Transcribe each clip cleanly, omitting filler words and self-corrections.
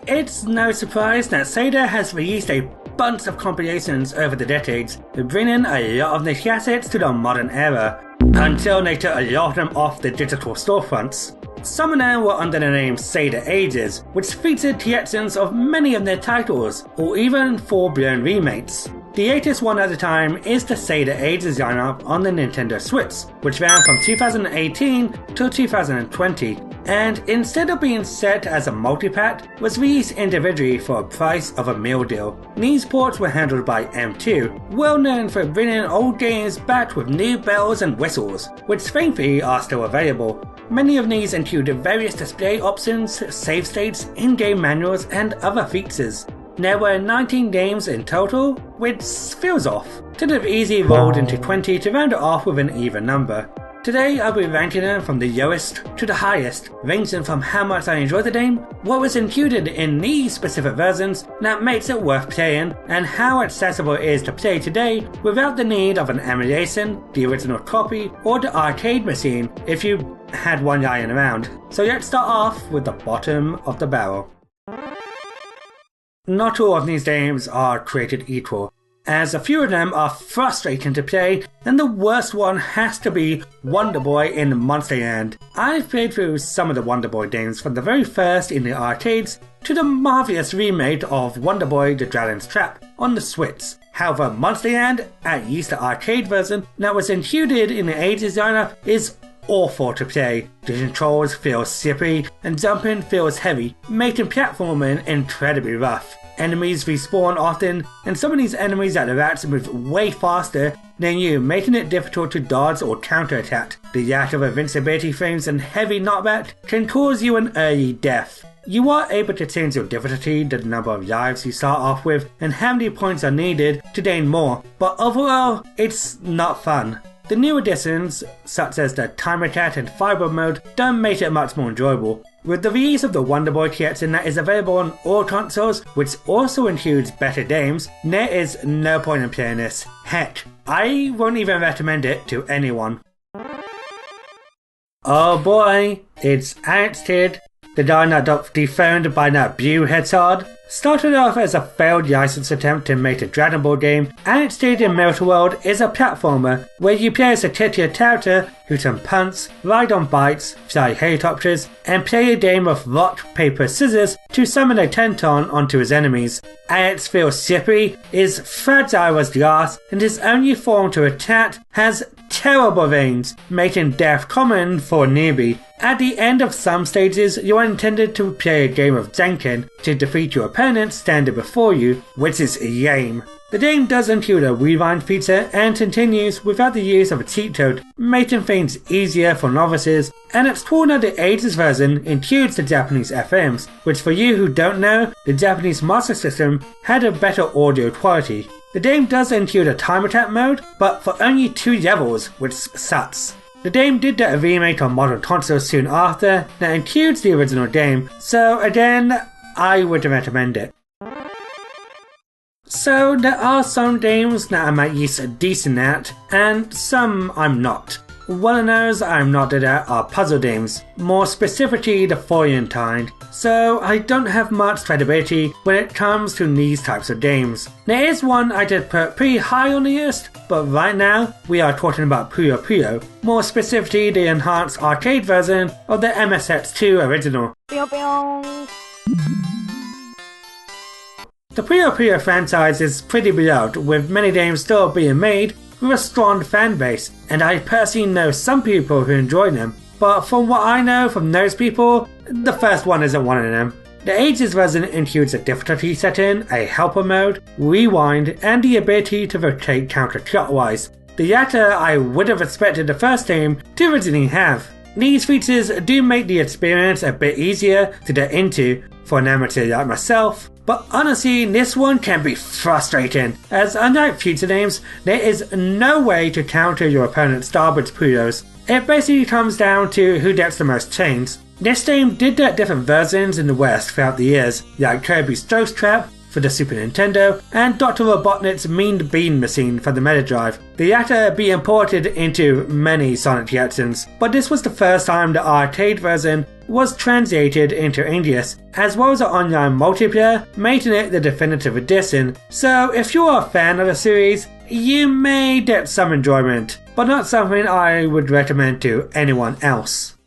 It's no surprise that Sega has released a bunch of compilations over the decades, bringing a lot of the classics to the modern era, until they took a lot of them off the digital storefronts. Some of them were under the name Sega Ages, which featured collections of many of their titles, or even full-blown remakes. The latest one at the time is the Sega Ages lineup on the Nintendo Switch, which ran from 2018 to 2020, and instead of being set as a multi-pack, was released individually for a price of a meal deal. These ports were handled by M2, well known for bringing old games back with new bells and whistles, which thankfully are still available. Many of these include various display options, save states, in-game manuals, and other features. There were 19 games in total, which feels off. Could have easily rolled into 20 to round it off with an even number. Today I'll be ranking them from the lowest to the highest, ranging from how much I enjoy the game, what was included in these specific versions that makes it worth playing, and how accessible it is to play today without the need of an emulation, the original copy, or the arcade machine if you had one lying around. So let's start off with the bottom of the barrel. Not all of these games are created equal, as a few of them are frustrating to play, and the worst one has to be Wonder Boy in Monsterland. I've played through some of the Wonder Boy games from the very first in the arcades to the marvellous remake of Wonder Boy The Dragon's Trap on the Switch. However, Monsterland, at least the arcade version that was included in the Ages lineup, is awful to play. The controls feel slippery and jumping feels heavy, making platforming incredibly rough. Enemies respawn often, and some of these enemies at the rats move way faster than you, making it difficult to dodge or counterattack. The lack of invincibility frames and heavy knockback can cause you an early death. You are able to change your difficulty, the number of lives you start off with, and how many points are needed to gain more, but overall, it's not fun. The new additions, such as the time attack and fiber mode, don't make it much more enjoyable. With the release of the Wonder Boy collection that is available on all consoles, which also includes better games, there is no point in playing this. Heck, I won't even recommend it to anyone. Oh boy, it's Ichidant-R, the guy that got dethroned by that blue hedgehog. Started off as a failed license attempt to make a Dragonball game, Ichidant in Miracle World is a platformer where you play as a titular character who can punch, ride on bikes, fly helicopters, and play a game of rock, paper, scissors to summon a tenton onto his enemies. Alex feels slippery, is fragile as glass, and his only form to attack has terrible range, making death common for a newbie. At the end of some stages, you are intended to play a game of Jenkin to defeat your opponent standing before you, which is lame. The game does include a rewind feature and continues without the use of a cheat code, making things easier for novices, and it's cool that the Ages version includes the Japanese FMs, which for you who don't know, the Japanese Master System had a better audio quality. The game does include a time attack mode, but for only 2 levels, which sucks. The game did get a remake on modern consoles soon after that includes the original game, so again, I would recommend it. So there are some games that I'm at least decent at, and some I'm not. One of those I'm not good at are puzzle games, more specifically the foreign kind, so I don't have much credibility when it comes to these types of games. There is one I did put pretty high on the list, but right now we are talking about Puyo Puyo, more specifically the enhanced arcade version of the MSX2 original. The Puyo Puyo franchise is pretty beloved, with many games still being made with a strong fan base, and I personally know some people who enjoy them, but from what I know from those people, the first one isn't one of them. The Ages version includes a difficulty setting, a helper mode, rewind, and the ability to rotate counterclockwise. The latter I would have expected the first game to originally have. These features do make the experience a bit easier to get into for an amateur like myself, but honestly this one can be frustrating, as unlike future games, there is no way to counter your opponent's starboard Puyos. It basically comes down to who gets the most chains. This game did get different versions in the West throughout the years, like Kirby's Ghost Trap for the Super Nintendo, and Dr. Robotnik's Mean Bean Machine for the Mega Drive. The latter being ported into many Sonic collections, but this was the first time the arcade version was translated into English, as well as an online multiplayer, making it the definitive edition. So if you're a fan of the series, you may get some enjoyment, but not something I would recommend to anyone else.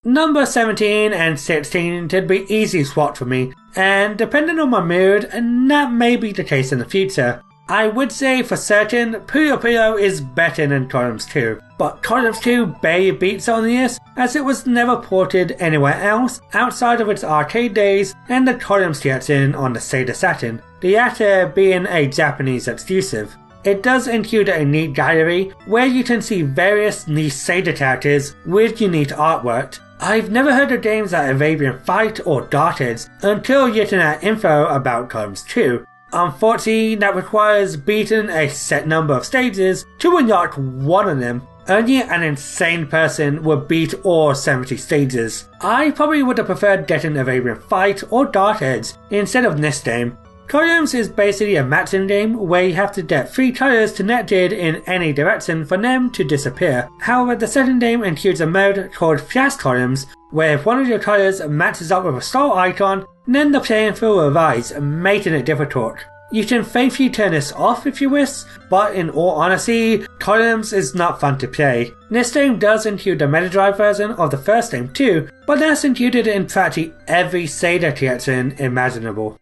Number 17 and 16 tend to be easy swap for me, and depending on my mood, that may be the case in the future. I would say for certain, Puyo Puyo is better than Columns 2, but Columns 2 barely beats on this, as it was never ported anywhere else outside of its arcade days and the Columns collection on the Sega Saturn, the latter being a Japanese exclusive. It does include a neat gallery where you can see various niche Sega characters with unique artwork. I've never heard of games like Arabian Fight or Dark Age until getting that info about Columns 2. Unfortunately, that requires beating a set number of stages to unlock one of them. Only an insane person would beat all 70 stages. I probably would have preferred getting Arabian Fight or Dark Age instead of this game. Columns is basically a matching game where you have to get 3 colors connected in any direction for them to disappear. However, the second game includes a mode called Flash Columns, where if one of your colors matches up with a star icon, then the playing field will rise, making it difficult. You can faithfully turn this off if you wish, but in all honesty, Columns is not fun to play. This game does include the Mega Drive version of the first game too, but that's included in practically every Sega collection imaginable.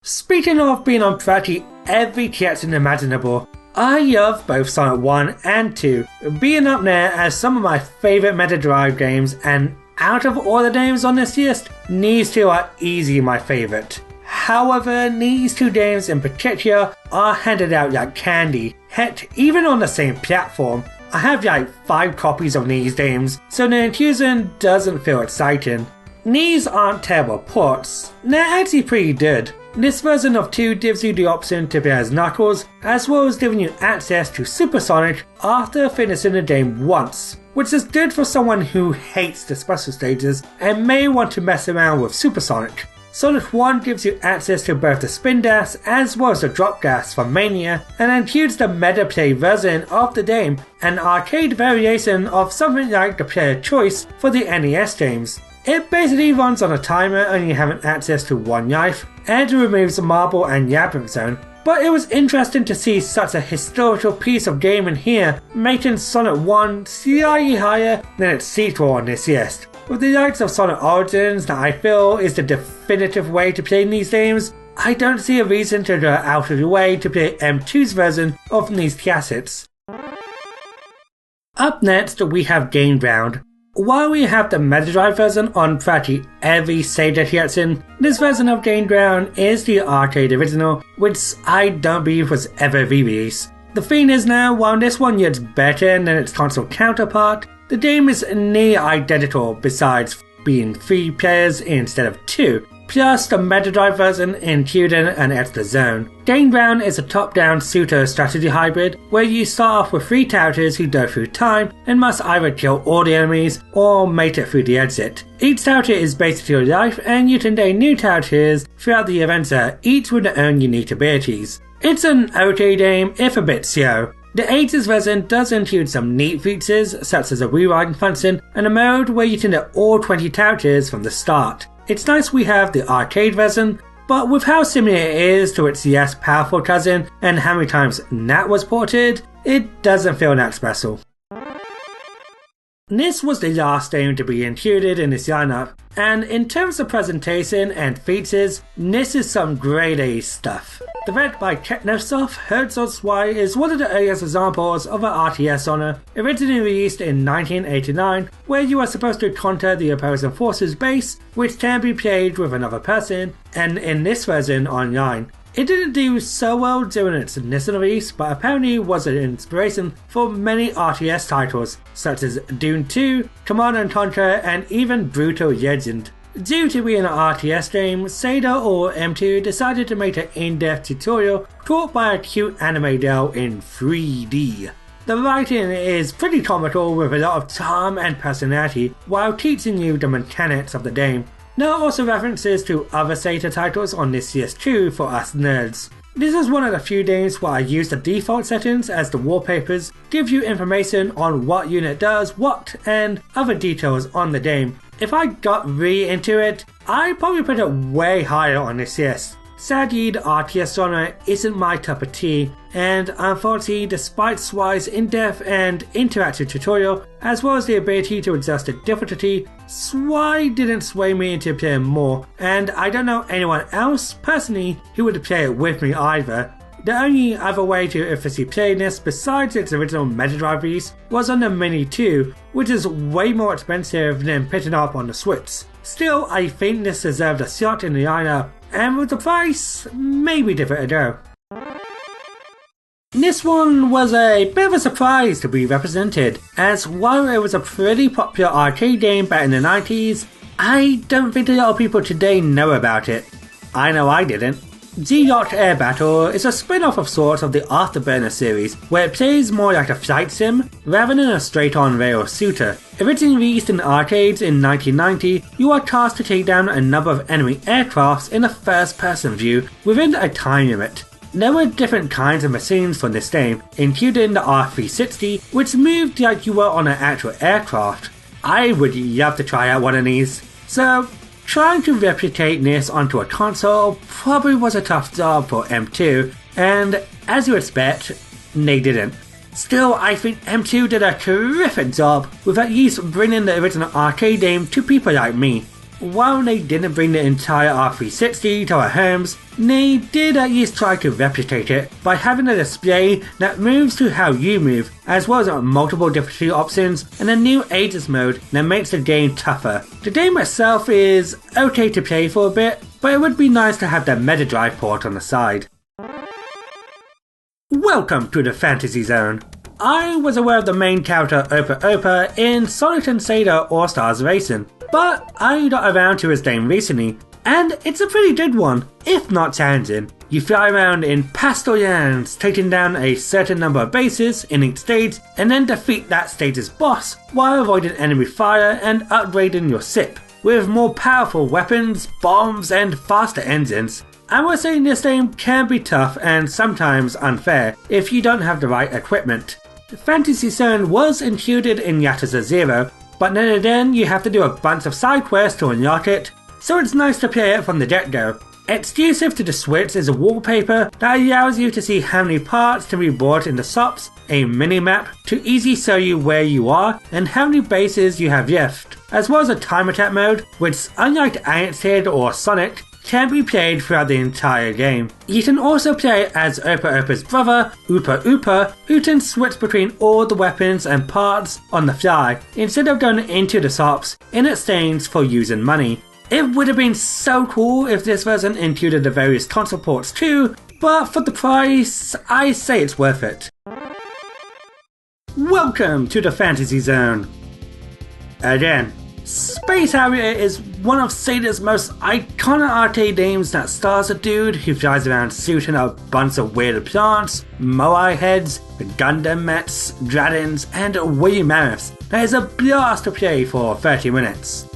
Speaking of being on practically every collection imaginable, I love both Sonic 1 and 2, being up there as some of my favourite Mega Drive games, and out of all the games on this list, these two are easily my favourite. However, these two games in particular are handed out like candy. Heck, even on the same platform, I have like 5 copies of these games, so the inclusion doesn't feel exciting. These aren't terrible ports, they're actually pretty good. This version of 2 gives you the option to play as Knuckles, as well as giving you access to Super Sonic after finishing the game once, which is good for someone who hates the special stages and may want to mess around with Super Sonic. Sonic 1 gives you access to both the spin dash as well as the drop dash from Mania, and includes the Mega Play version of the game, an arcade variation of something like the player choice for the NES games. It basically runs on a timer and you have access to 1 life, and removes the Marble and Labyrinth Zone, but it was interesting to see such a historical piece of game in here, making Sonic 1 slightly higher than its sequel on this list. With the likes of Sonic Origins that I feel is the definitive way to play these games, I don't see a reason to go out of the way to play M2's version of these classics. Up next we have Game Ground. While we have the Mega Drive version on practically every Sega collection, this version of Game Ground is the arcade original, which I don't believe was ever re-released. The thing is now, while this one gets better than its console counterpart, the game is near identical besides being 3 players instead of 2, plus the Mega Drive version including an extra zone. Game Ground is a top-down pseudo-strategy hybrid where you start off with 3 characters who go through time and must either kill all the enemies or make it through the exit. Each character is basically your life, and you can gain new characters throughout the adventure, each with their own unique abilities. It's an okay game, if a bit slow. The Ages version does include some neat features such as a rewind function and a mode where you can get all 20 characters from the start. It's nice we have the arcade version, but with how similar it is to its less powerful cousin and how many times that was ported, it doesn't feel that special. This was the last game to be included in this lineup, and in terms of presentation and features, this is some grade A stuff. Developed by Technosoft, Herzog's Y is one of the earliest examples of an RTS genre, originally released in 1989, where you are supposed to counter the opposing force's base, which can be played with another person, and in this version online. It didn't do so well during its initial release, but apparently was an inspiration for many RTS titles, such as Dune 2, Command & Conquer, and even Brutal Legend. Due to being an RTS game, Sega or M2 decided to make an in-depth tutorial taught by a cute anime doll in 3D. The writing is pretty comical with a lot of charm and personality while teaching you the mechanics of the game. There are also references to other Sega titles on this list too for us nerds. This is one of the few games where I use the default settings as the wallpapers give you information on what unit does what and other details on the game. If I got really into it, I'd probably put it way higher on this list. Sadly, the RTS genre isn't my cup of tea, and unfortunately, despite SWI's in-depth and interactive tutorial, as well as the ability to adjust the difficulty, SWI didn't sway me into playing more, and I don't know anyone else, personally, who would play it with me either. The only other way to officially play this besides its original Mega Drive release was on the Mini 2, which is way more expensive than picking up on the Switch. Still, I think this deserved a shot in the lineup, and with the price, maybe give it a go. This one was a bit of a surprise to be represented, as while it was a pretty popular arcade game back in the 90s, I don't think a lot of people today know about it. I know I didn't. Air Battle is a spin-off of sorts of the Afterburner series, where it plays more like a flight sim rather than a straight-on rail shooter. Originally released in arcades in 1990, you are tasked to take down a number of enemy aircrafts in a first-person view within a time limit. There were different kinds of machines for this game, including the R360, which moved like you were on an actual aircraft. I would love to try out one of these. So, trying to replicate this onto a console probably was a tough job for M2, and as you expect, they didn't. Still, I think M2 did a terrific job with at least bringing the original arcade game to people like me. While they didn't bring the entire R360 to our homes, they did at least try to replicate it by having a display that moves to how you move, as well as multiple difficulty options and a new Ages mode that makes the game tougher. The game itself is okay to play for a bit, but it would be nice to have the Mega Drive port on the side. Welcome to the Fantasy Zone. I was aware of the main character Opa Opa in Sonic and Sega All-Stars Racing, but I got around to his game recently, and it's a pretty good one, if not challenging. You fly around in pastel lands, taking down a certain number of bases in each stage, and then defeat that stage's boss while avoiding enemy fire and upgrading your ship, with more powerful weapons, bombs, and faster engines. I will say this game can be tough and sometimes unfair if you don't have the right equipment. Fantasy Zone was included in Yakuza 0, but then again you have to do a bunch of side quests to unlock it, so it's nice to play it from the get-go. Exclusive to the Switch is a wallpaper that allows you to see how many parts can be bought in the shops, a mini-map to easily show you where you are and how many bases you have left, as well as a time attack mode which, unlike Ant Kid or Sonic, can be played throughout the entire game. You can also play as Opa Opa's brother, Oopa Oopa, who can switch between all the weapons and parts on the fly, instead of going into the shops in exchange for using money. It would have been so cool if this version included the various console ports too, but for the price, I say it's worth it. Welcome to the Fantasy Zone. Again, Space Harrier is one of Sega's most iconic arcade games that stars a dude who flies around shooting a bunch of weird plants, moai heads, Gundam mechs, dragons, and woolly mammoths that is a blast to play for 30 minutes.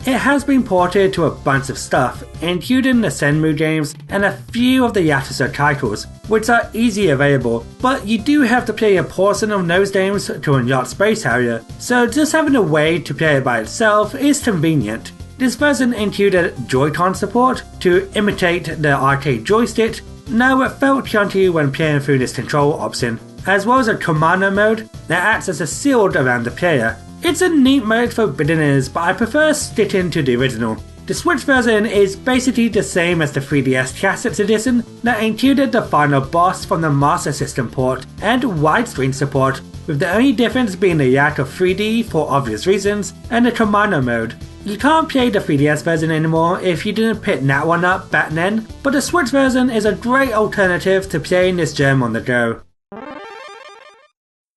It has been ported to a bunch of stuff, including the Shenmue games and a few of the Yakuza titles, which are easily available, but you do have to play a portion of those games to unlock Space Harrier, so just having a way to play it by itself is convenient. This version included Joy-Con support to imitate the arcade joystick, though it felt clunky when playing through this control option, as well as a commando mode that acts as a shield around the player. It's a neat mode for beginners, but I prefer sticking to the original. The Switch version is basically the same as the 3DS Classics edition that included the final boss from the Master System port and widescreen support, with the only difference being the lack of 3D for obvious reasons and the commando mode. You can't play the 3DS version anymore if you didn't pick that one up back then, but the Switch version is a great alternative to playing this gem on the go.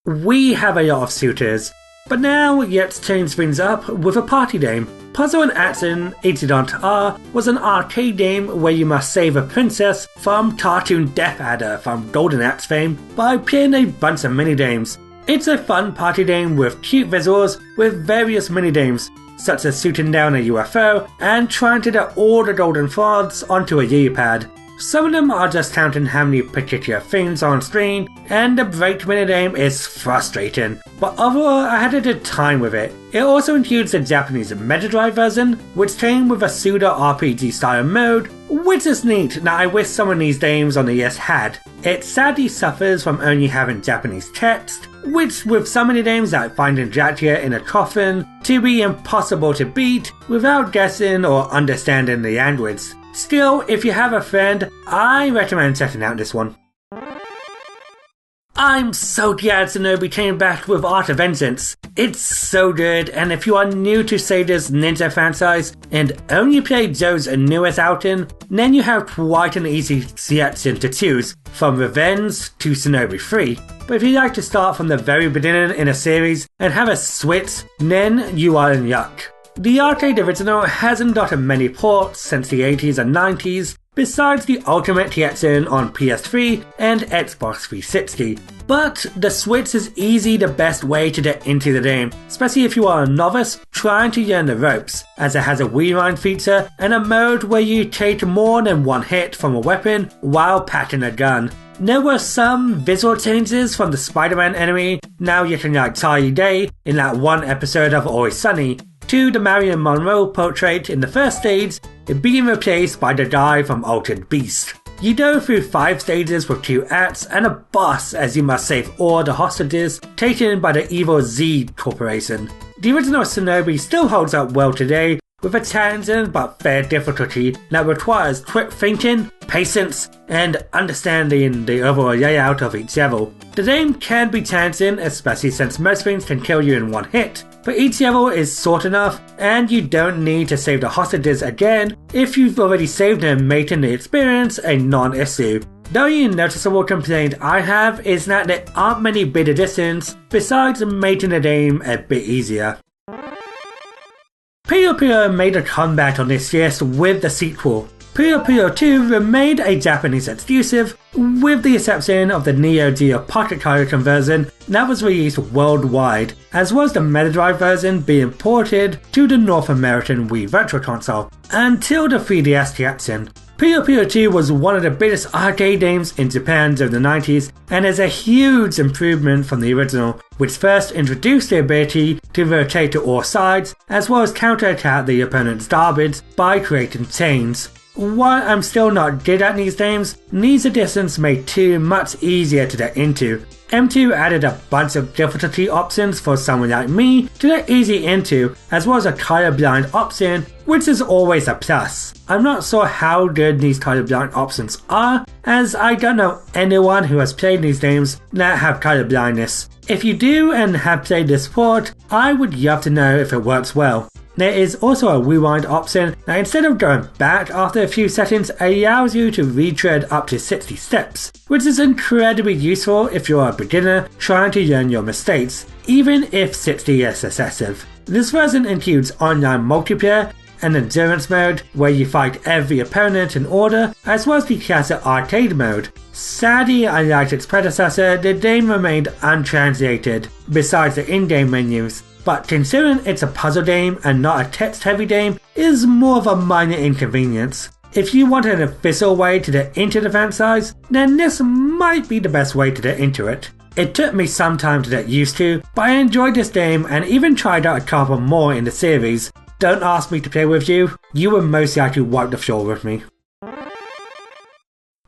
We have a lot of suitors. But now, let's change things up with a party game. Puzzle and Action Ichidant-R was an arcade game where you must save a princess from Cartoon Death Adder from Golden Axe fame by playing a bunch of minigames. It's a fun party game with cute visuals with various minigames, such as shooting down a UFO and trying to get all the golden frogs onto a lily pad. Some of them are just counting how many particular things on screen, and the break minute aim is frustrating, but overall I had a good time with it. It also includes the Japanese Mega Drive version, which came with a pseudo RPG style mode, which is neat that I wish some of these games on the ES had. It sadly suffers from only having Japanese text, which with some of the games like Finding Dracula in a Coffin to be impossible to beat without guessing or understanding the language. Still, if you have a friend, I recommend checking out this one. I'm so glad Shinobi came back with Art of Vengeance. It's so good, and if you are new to Sega's Ninja franchise and only played Joe's newest outing, then you have quite an easy selection to choose, from Revenge to Shinobi 3. But if you like to start from the very beginning in a series and have a switch, then you are in luck. The arcade original hasn't gotten many ports since the 80s and 90s, besides the Ultimate collection on PS3 and Xbox 360. But the Switch is easily the best way to get into the game, especially if you are a novice trying to learn the ropes, as it has a rewind feature and a mode where you take more than one hit from a weapon while packing a gun. There were some visual changes from the Spider-Man enemy, now looking like Charlie Day in that one episode of Always Sunny, to the Marilyn Monroe portrait in the first stage, being replaced by the guy from Altered Beast. You go through 5 stages with 2 acts and a boss, as you must save all the hostages taken by the evil Z Corporation. The original Shinobi still holds up well today, with a challenging but fair difficulty that requires quick thinking, patience, and understanding the overall layout of each level. The game can be challenging, especially since most things can kill you in one hit, but each level is short enough, and you don't need to save the hostages again if you've already saved them, making the experience a non-issue. The only noticeable complaint I have is that there aren't many big additions besides making the game a bit easier. Puyo Puyo made a comeback on this list with the sequel. Puyo Puyo 2 remained a Japanese exclusive, with the exception of the Neo Geo Pocket Card conversion that was released worldwide, as was the Mega Drive version being ported to the North American Wii Virtual Console, until the 3DS collection. Puyo Puyo 2 was one of the biggest arcade games in Japan during the 90s and is a huge improvement from the original, which first introduced the ability to rotate to all sides as well as counterattack the opponent's garbage by creating chains. While I'm still not good at these games, these additions made 2 much easier to get into. M2 added a bunch of difficulty options for someone like me to get easy into, as well as a colorblind option, which is always a plus. I'm not sure how good these colorblind options are, as I don't know anyone who has played these games that have colorblindness. If you do and have played this port, I would love to know if it works well. There is also a rewind option that instead of going back after a few seconds allows you to retread up to 60 steps, which is incredibly useful if you're a beginner trying to learn your mistakes, even if 60 is excessive. This version includes online multiplayer, an endurance mode where you fight every opponent in order, as well as the classic arcade mode. Sadly, unlike its predecessor, the game remained untranslated, besides the in-game menus. But considering it's a puzzle game and not a text-heavy game, is more of a minor inconvenience. If you want an official way to get into the franchise, then this might be the best way to get into it. It took me some time to get used to, but I enjoyed this game and even tried out a couple more in the series. Don't ask me to play with you, you will most likely wipe the floor with me.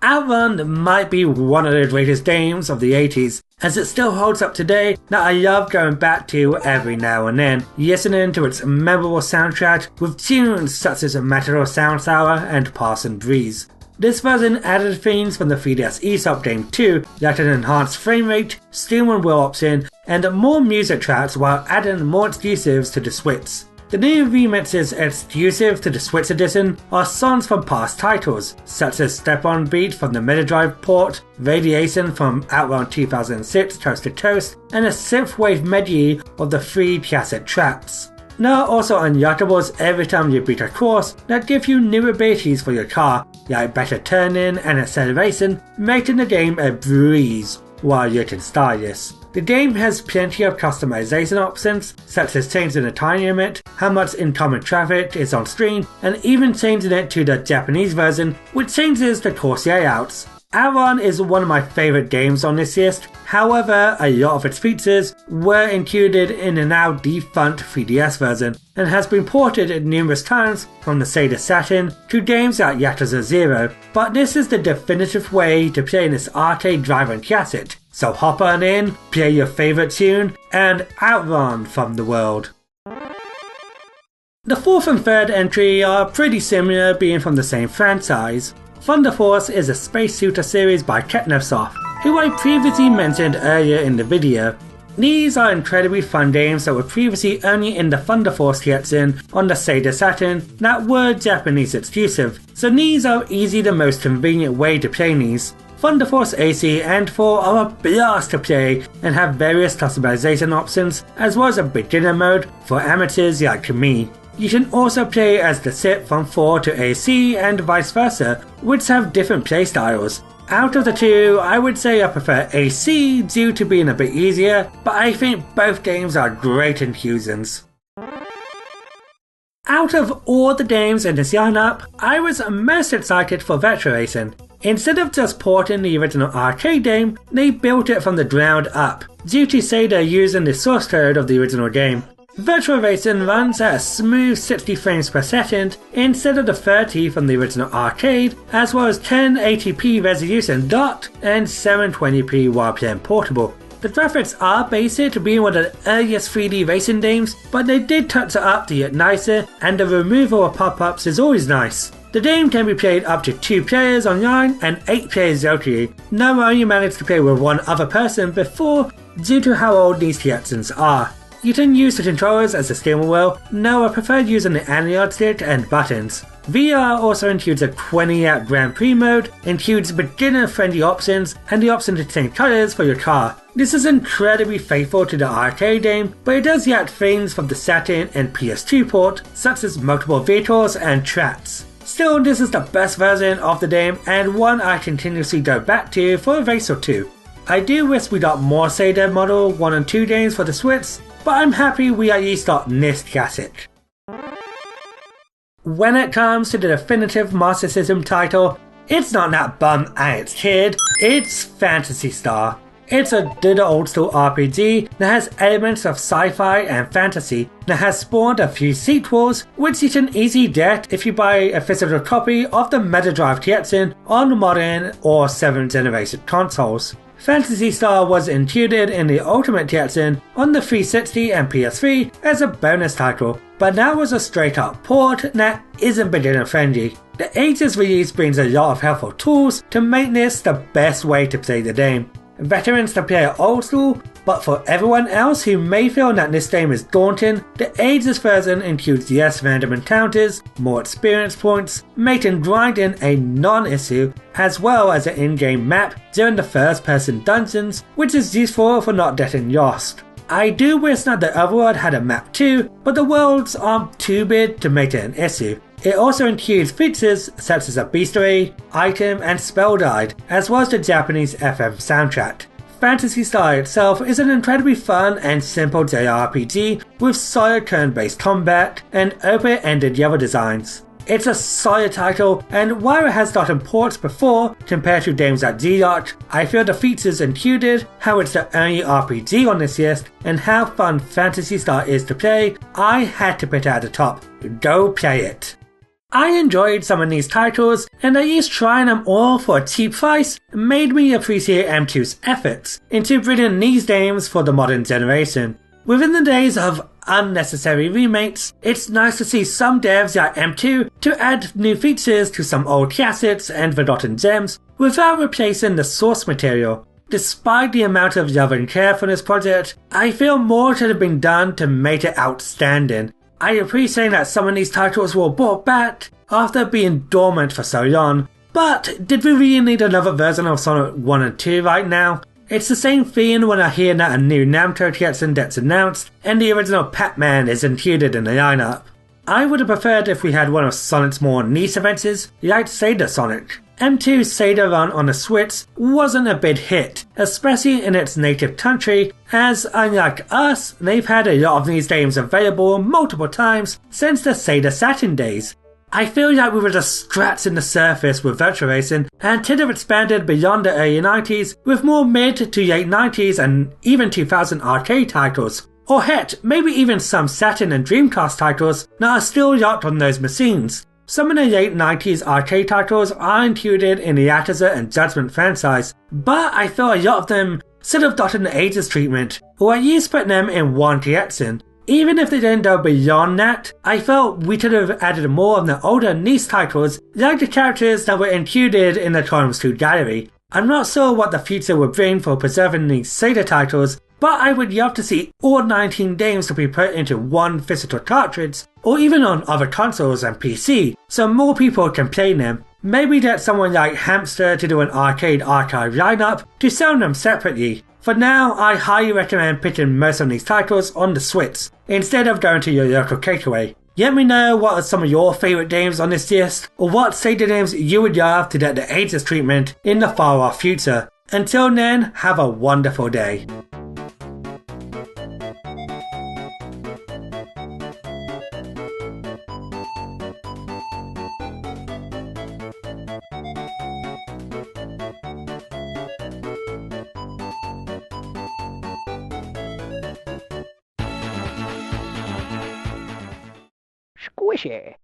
Outrun might be one of the greatest games of the 80s, as it still holds up today that I love going back to every now and then, listening to its memorable soundtrack with tunes such as Meteor Sound Sour and Parson Breeze. This version added themes from the 3DS eShop game too, like an enhanced frame rate, steering wheel option, and more music tracks while adding more exclusives to the Switch. The new remixes exclusive to the Switch edition are songs from past titles, such as Step On Beat from the Mega Drive port, Radiation from Outrun 2006 Coast to Coast, and a synthwave medley of the 3 classic tracks. There are also unlockables every time you beat a course that give you new abilities for your car, like better turning and acceleration, making the game a breeze. while yet in stylish. The game has plenty of customization options, such as changing the time limit, how much incoming traffic is on screen, and even changing it to the Japanese version, which changes the course layouts. Outrun is one of my favourite games on this list, however a lot of its features were included in the now defunct 3DS version, and has been ported numerous times from the Sega Saturn to games like Yakuza 0, but this is the definitive way to play this arcade driving classic, so hop on in, play your favourite tune, and outrun from the world. The fourth and third entry are pretty similar, being from the same franchise. Thunder Force is a space shooter series by Technosoft, who I previously mentioned earlier in the video. These are incredibly fun games that were previously only in the Thunder Force collection on the Sega Saturn that were Japanese exclusive, so these are easily the most convenient way to play these. Thunder Force AC and 4 are a blast to play and have various customization options as well as a beginner mode for amateurs like me. You can also play as the Sith from 4 to AC and vice versa, which have different playstyles. Out of the two, I would say I prefer AC due to being a bit easier, but I think both games are great infusions. Out of all the games in this lineup, I was most excited for Virtua Racing. Instead of just porting the original arcade game, they built it from the ground up, due to Sega using the source code of the original game. Virtua Racing runs at a smooth 60 frames per second instead of the 30 from the original arcade, as well as 1080p resolution docked and 720p while playing portable. The graphics are basic, being one of the earliest 3D racing games, but they did touch it up to get nicer, and the removal of pop-ups is always nice. The game can be played up to 2 players online and 8 players locally. No, I only managed to play with one other person before due to how old these collections are. You can use the controllers as a steering wheel. No, I prefer using the analog stick and buttons. VR also includes a 20-lap Grand Prix mode, includes beginner-friendly options, and the option to change colours for your car. This is incredibly faithful to the arcade game, but it does add things from the Saturn and PS2 port, such as multiple vehicles and tracks. Still, this is the best version of the game, and one I continuously go back to for a race or two. I do wish we got more Sega Model 1 and 2 games for the Switch, but I'm happy we at least got this classic. When it comes to the definitive Master System title, it's not that bum and its kid, it's Phantasy Star. It's a good old school RPG that has elements of sci-fi and fantasy that has spawned a few sequels, which you can easily get if you buy a physical copy of the Mega Drive collection on modern or 7th generation consoles. Phantasy Star was included in the Ultimate collection on the 360 and PS3 as a bonus title, but that was a straight up port that isn't beginner friendly. The Ages release brings a lot of helpful tools to make this the best way to play the game. Veterans can play it old school, but for everyone else who may feel that this game is daunting, the Ages version includes less random encounters, more experience points, making grinding a non-issue, as well as an in-game map during the first-person dungeons, which is useful for not getting lost. I do wish that the Overworld had a map too, but the worlds aren't too big to make it an issue. It also includes features such as a bestiary, item, and spell guide, as well as the Japanese FM soundtrack. Phantasy Star itself is an incredibly fun and simple JRPG with solid turn-based combat and open-ended level designs. It's a solid title, and while it has gotten ports before compared to games like Z-Yacht, I feel the features included, how it's the only RPG on this list, and how fun Phantasy Star is to play, I had to put it at the top. Go play it. I enjoyed some of these titles, and at least trying them all for a cheap price made me appreciate M2's efforts into bringing these games for the modern generation. Within the days of unnecessary remakes, it's nice to see some devs like M2 to add new features to some old classics and forgotten gems without replacing the source material. Despite the amount of love and care for this project, I feel more should have been done to make it outstanding. I appreciate that some of these titles were brought back after being dormant for so long, but did we really need another version of Sonic 1 and 2 right now? It's the same feeling when I hear that a new Namco collection gets announced and the original Pac-Man is included in the lineup. I would have preferred if we had one of Sonic's more niche adventures, like Sega Sonic. M2's Sega run on the Switch wasn't a big hit, especially in its native country, as unlike us, they've had a lot of these games available multiple times since the Sega Saturn days. I feel like we were just scratching the surface with virtual racing and could have expanded beyond the early 90s with more mid to late 90s and even 2000 arcade titles. Or heck, maybe even some Saturn and Dreamcast titles that are still locked on those machines. Some of the late 90s arcade titles are included in the Yakuza and Judgment franchise, but I feel a lot of them should have gotten the Ages treatment, or at least put them in one collection. Even if they didn't go beyond that, I felt we could have added more of the older niche titles like the characters that were included in the Columns 2 gallery. I'm not sure what the future will bring for preserving these Sega titles, but I would love to see all 19 games to be put into one physical cartridge, or even on other consoles and PC, so more people can play them. Maybe get someone like Hamster to do an arcade archive lineup to sell them separately. For now, I highly recommend picking most of these titles on the Switch, instead of going to your local takeaway. Let me know what are some of your favourite games on this list, or what Sega games you would love to get the Ages treatment in the far off future. Until then, have a wonderful day. Squishy.